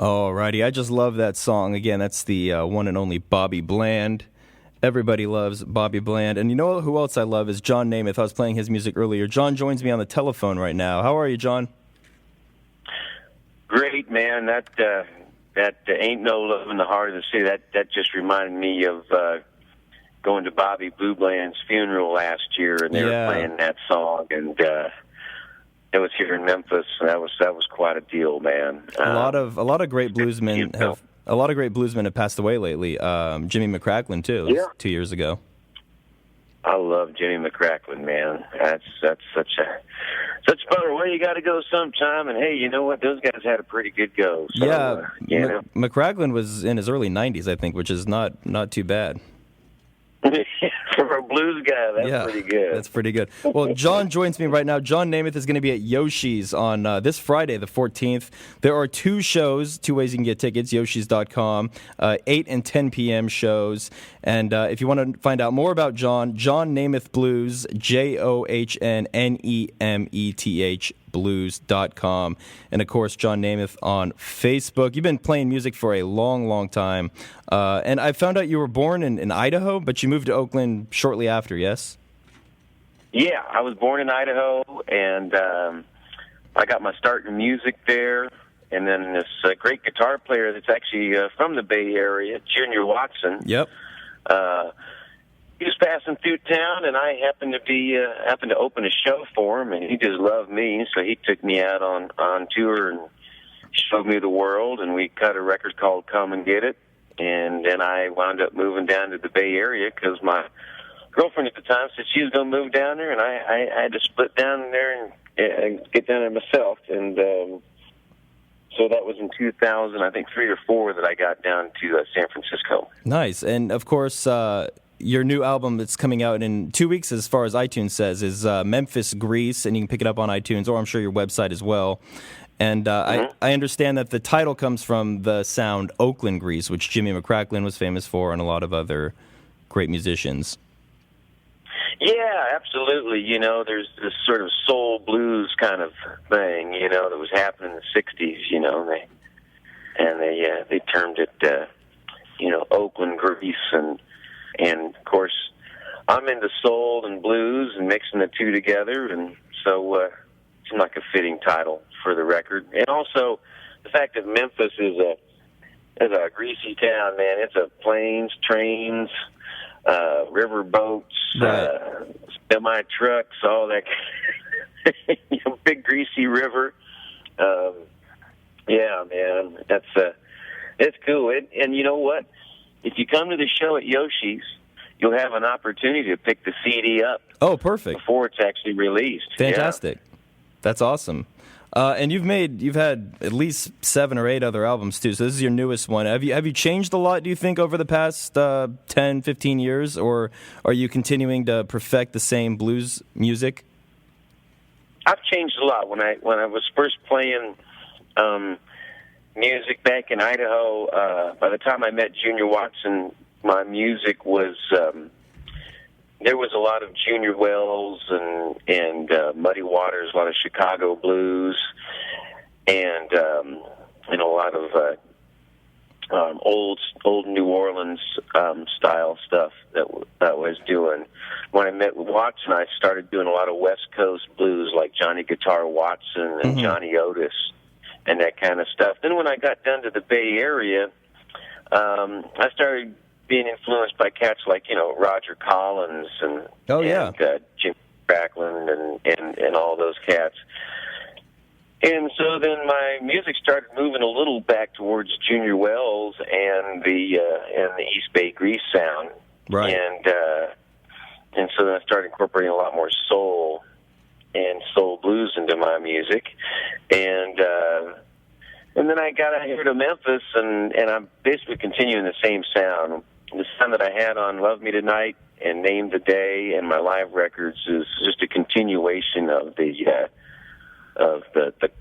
Alrighty, I just love that song. Again, that's the one and only Bobby Bland. Everybody loves Bobby Bland. And you know who else I love is John Nemeth. I was playing his music earlier. John joins me on the telephone right now. How are you, John? Great, man. That Ain't No Love in the Heart of the City. That just reminded me of going to Bobby Blue Bland's funeral last year, and they were playing that song, and it was here in Memphis, and that was quite a deal, man. A lot of great bluesmen have passed away lately. Jimmy McCracklin too. Yeah. 2 years ago. I love Jimmy McCracklin, man. That's such fun. Well, you got to go sometime, and hey, you know what? Those guys had a pretty good go. So, McCracklin was in his early 90s, I think, which is not too bad. For a blues guy, that's pretty good. That's pretty good. Well, John joins me right now. John Nemeth is going to be at Yoshi's on this Friday, the 14th. There are two shows, two ways you can get tickets, yoshis.com, 8 and 10 p.m. shows. And if you want to find out more about John Nemeth Blues, JohnNemeth blues.com. And, of course, John Nemeth on Facebook. You've been playing music for a long, long time. And I found out you were born in Idaho, but you moved to Oakland shortly after, yes? Yeah, I was born in Idaho, and I got my start in music there. And then this great guitar player that's actually from the Bay Area, Junior Watson. Yep. He was passing through town, and I happened to open a show for him, and he just loved me, so he took me out on tour and showed me the world, and we cut a record called Come and Get It, and then I wound up moving down to the Bay Area because my girlfriend at the time said she was going to move down there, and I had to split down there and get down there myself, and so that was in 2000, I think 3 or 4, that I got down to San Francisco. Nice, and of course, your new album that's coming out in 2 weeks, as far as iTunes says, is Memphis Grease, and you can pick it up on iTunes, or I'm sure your website as well. And I understand that the title comes from the sound Oakland Grease, which Jimmy McCracklin was famous for, and a lot of other great musicians. Yeah, absolutely. You know, there's this sort of soul blues kind of thing, you know, that was happening in the 60s, you know, they termed it, Oakland Grease, and of course, I'm into soul and blues and mixing the two together, and so it seemed like a fitting title for the record. And also, the fact that Memphis is a greasy town, man. It's a planes, trains, river boats, semi trucks, all that. Big greasy river. Yeah, man, it's cool. And you know what? If you come to the show at Yoshi's, you'll have an opportunity to pick the CD up. Oh, perfect. Before it's actually released. Fantastic. Yeah. That's awesome. And you've had at least 7 or 8 other albums too. So this is your newest one. Have you changed a lot, do you think, over the past 10, 15 years, or are you continuing to perfect the same blues music? I've changed a lot. When I was first playing music back in Idaho, by the time I met Junior Watson, my music was there was a lot of Junior Wells and Muddy Waters, a lot of Chicago blues, and a lot of old New Orleans style stuff that I was doing. When I met with Watson, I started doing a lot of West Coast blues, like Johnny Guitar Watson and Johnny Otis, and that kind of stuff. Then when I got down to the Bay Area, I started being influenced by cats like, Roger Collins and Jim Cracklin and all those cats. And so then my music started moving a little back towards Junior Wells and the East Bay Grease sound. Right. And so then I started incorporating a lot more soul and soul blues into my music. And then I got out here to Memphis, and I'm basically continuing the same sound. The sound that I had on Love Me Tonight and Name the Day and my live records is just a continuation of the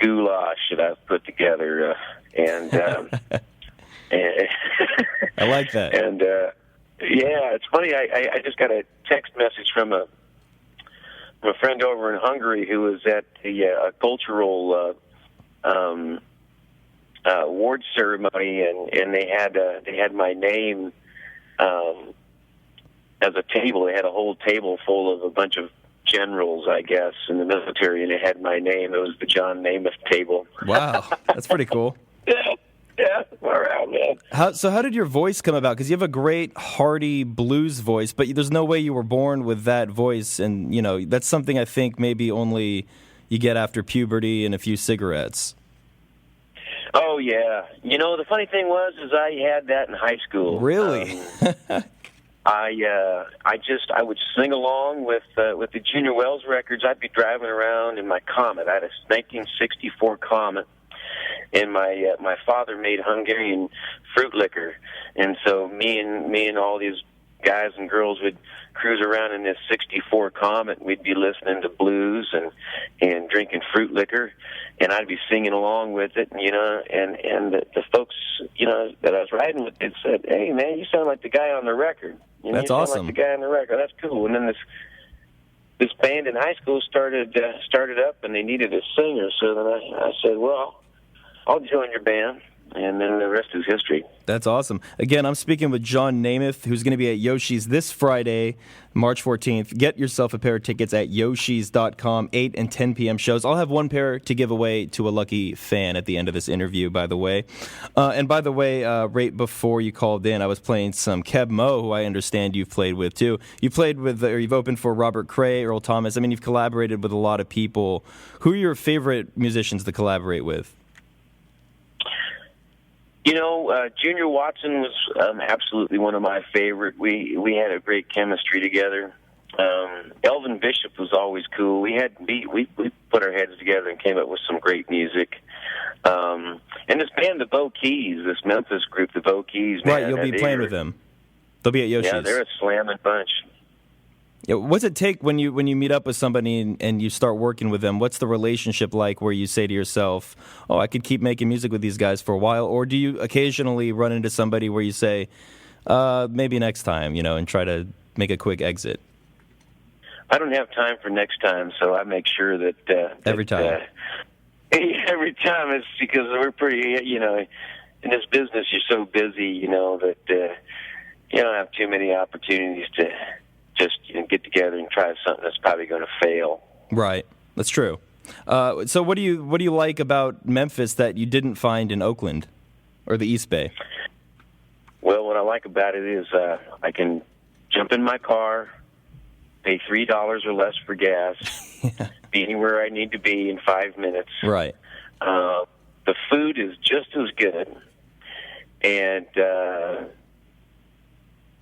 goulash that I've put together. And I like that. And it's funny. I just got a text message from a friend over in Hungary who was at the cultural award ceremony, and they had my name as a table. They had a whole table full of a bunch of generals, I guess, in the military, and it had my name. It was the John Nemeth table. Wow, that's pretty cool. Yeah, all right, man. How did your voice come about? Because you have a great, hearty blues voice, but there's no way you were born with that voice, and that's something I think maybe only you get after puberty and a few cigarettes. Oh yeah, the funny thing is I had that in high school. Really? I would sing along with the Junior Wells records. I'd be driving around in my Comet. I had a 1964 Comet, and my father made Hungarian fruit liquor, and so me and all these guys and girls would cruise around in this 64 Comet. We'd be listening to blues and drinking fruit liquor, and I'd be singing along with it, and the folks, that I was riding with, it said, "Hey, man, you sound like the guy on the record." That's you awesome. Sound like the guy on the record. That's cool. And then this band in high school started up, and they needed a singer. So then I said, "Well, I'll join your band." And then the rest is history. That's awesome. Again, I'm speaking with John Nemeth, who's going to be at Yoshi's this Friday, March 14th. Get yourself a pair of tickets at yoshis.com, 8 and 10 p.m. shows. I'll have one pair to give away to a lucky fan at the end of this interview, by the way. And by the way, right before you called in, I was playing some KPOO, who I understand you've played with, too. You've played with, or you've opened for Robert Cray, Earl Thomas. I mean, you've collaborated with a lot of people. Who are your favorite musicians to collaborate with? Junior Watson was absolutely one of my favorite. We had a great chemistry together. Elvin Bishop was always cool. We put our heads together and came up with some great music. And this band, the Bo Keys, this Memphis group, the Bo Keys. Right, you'll be playing with them. They'll be at Yoshi's. Yeah, they're a slamming bunch. Yeah, what's it take when you meet up with somebody and you start working with them? What's the relationship like where you say to yourself, "Oh, I could keep making music with these guys for a while," or do you occasionally run into somebody where you say, "Maybe next time," and try to make a quick exit? I don't have time for next time, so I make sure that every time. Every time, it's because we're pretty, in this business you're so busy, that you don't have too many opportunities to just get together and try something that's probably going to fail. Right, that's true. So what do you like about Memphis that you didn't find in Oakland or the East Bay? Well, what I like about it is I can jump in my car, pay $3 or less for gas, be anywhere I need to be in 5 minutes. Right. The food is just as good, and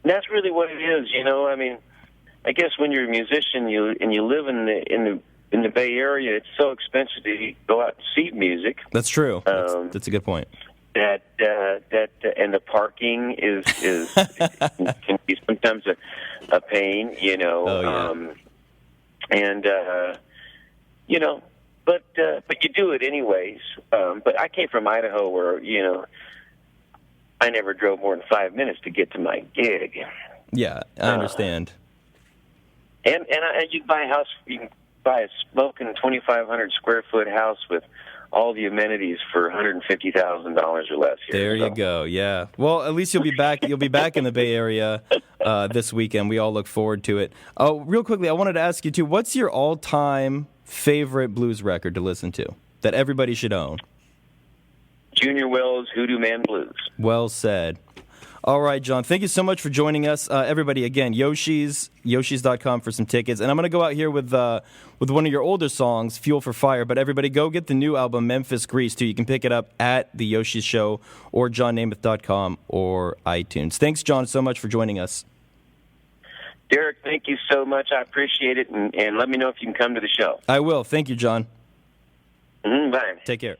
that's really what it is. I mean, I guess when you're a musician, you live in the Bay Area, it's so expensive to go out and see music. That's true. That's a good point. That and the parking is can be sometimes a pain, Oh, yeah. but you do it anyways. But I came from Idaho, where I never drove more than 5 minutes to get to my gig. Yeah, I understand. And you can buy a house. You can buy a smoking 2,500 square foot house with all the amenities for $150,000 or less. There you go. Yeah. Well, at least you'll be back. You'll be back in the Bay Area this weekend. We all look forward to it. Oh, real quickly, I wanted to ask you too. What's your all-time favorite blues record to listen to that everybody should own? Junior Wells' Hoodoo Man Blues. Well said. All right, John, thank you so much for joining us. Everybody, again, yoshis.com for some tickets. And I'm going to go out here with one of your older songs, Fuel for Fire. But everybody, go get the new album, Memphis Grease, too. You can pick it up at the Yoshi's Show or johnnemeth.com or iTunes. Thanks, John, so much for joining us. Derek, thank you so much. I appreciate it. And let me know if you can come to the show. I will. Thank you, John. Bye. Take care.